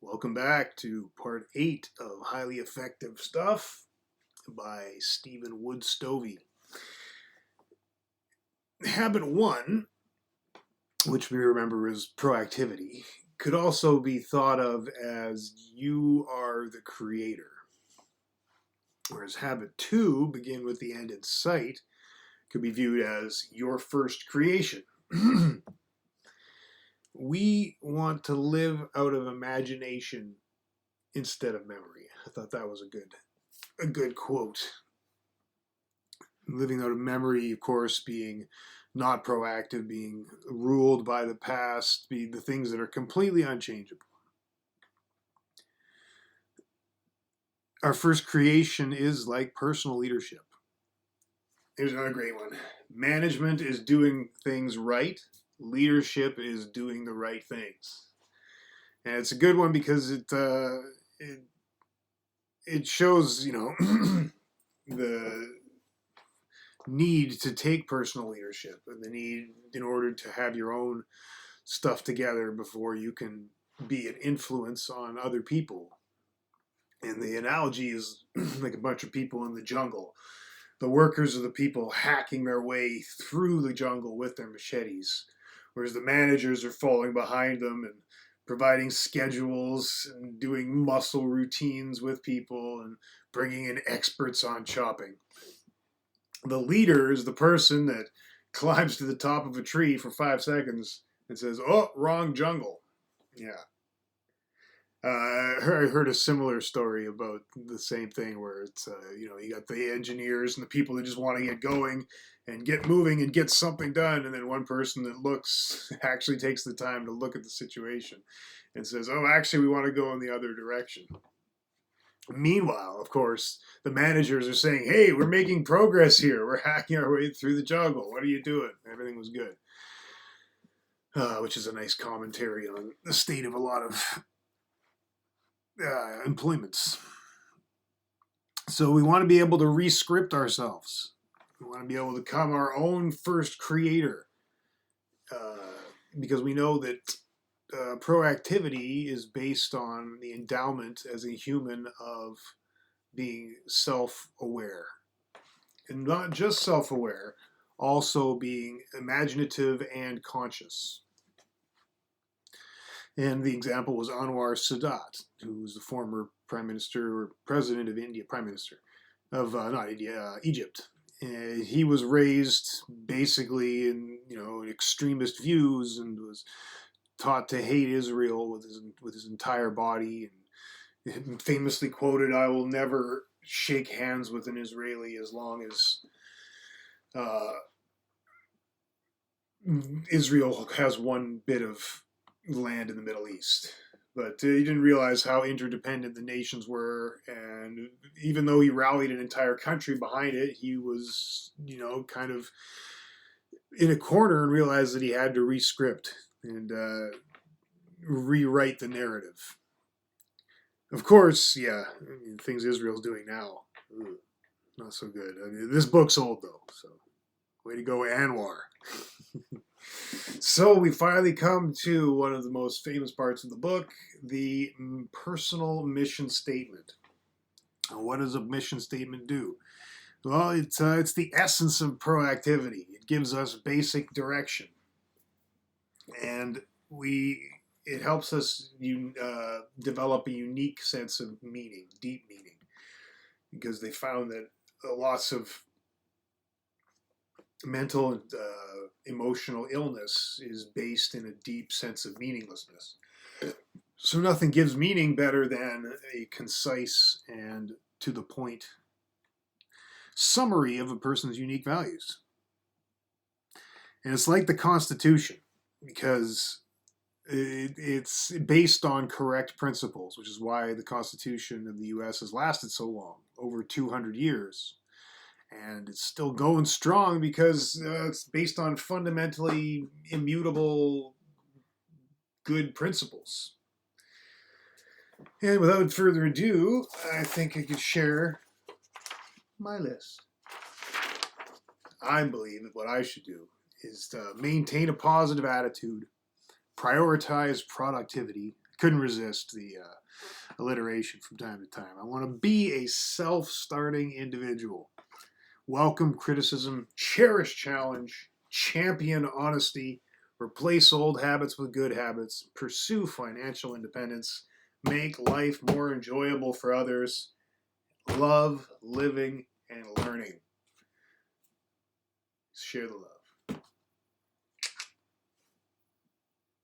Welcome back to part 8 of Highly Effective Stuff by Stephen Wood Stovey. Habit 1, which we remember as proactivity, could also be thought of as you are the creator. Whereas habit 2, begin with the end in sight, could be viewed as your first creation. We want to live out of imagination instead of memory. I thought that was a good quote. Living out of memory, of course, being not proactive, being ruled by the past, be the things that are completely unchangeable. Our first creation is like personal leadership. Here's another great one. Management is doing things right. Leadership is doing the right things. And it's a good one because it shows, the need to take personal leadership and the need in order to have your own stuff together before you can be an influence on other people. And the analogy is like a bunch of people in the jungle. The workers are the people hacking their way through the jungle with their machetes, whereas the managers are following behind them and providing schedules and doing muscle routines with people and bringing in experts on chopping. The leader is the person that climbs to the top of a tree for 5 seconds and says, "Oh, wrong jungle." Yeah. I heard a similar story about the same thing where it's, you got the engineers and the people that just want to get going and get moving and get something done. And then one person that looks actually takes the time to look at the situation and says, "Oh, actually, we want to go in the other direction." Meanwhile, of course, the managers are saying, "Hey, we're making progress here. We're hacking our way through the jungle. What are you doing?" Everything was good. Which is a nice commentary on the state of a lot of employments. So we want to be able to re-script ourselves. We want to be able to become our own first creator, because we know that proactivity is based on the endowment as a human of being self-aware. And not just self-aware, also being imaginative and conscious. And the example was Anwar Sadat, who was the former prime minister or president of India, prime minister of not India, Egypt. He was raised basically in extremist views and was taught to hate Israel with his entire body, and famously quoted, "I will never shake hands with an Israeli as long as Israel has one bit of land in the Middle East." But he didn't realize how interdependent the nations were, and even though he rallied an entire country behind it, he was, kind of in a corner and realized that he had to rescript and rewrite the narrative. Of course, yeah, things Israel's doing now, not so good. This book's old though, so way to go, Anwar. So we finally come to one of the most famous parts of the book, the personal mission statement. What does a mission statement do? Well, it's the essence of proactivity. It gives us basic direction, and it helps us develop a unique sense of meaning, deep meaning, because they found that lots of mental and emotional illness is based in a deep sense of meaninglessness. So nothing gives meaning better than a concise and to the point summary of a person's unique values. And it's like the Constitution, because it's based on correct principles, which is why the Constitution of the US has lasted so long, over 200 years. And it's still going strong because it's based on fundamentally immutable good principles. And without further ado, I think I could share my list. I believe that what I should do is to maintain a positive attitude, prioritize productivity, couldn't resist the alliteration from time to time. I want to be a self-starting individual. Welcome criticism, cherish challenge, champion honesty, replace old habits with good habits, pursue financial independence, make life more enjoyable for others, love living and learning. Share the love.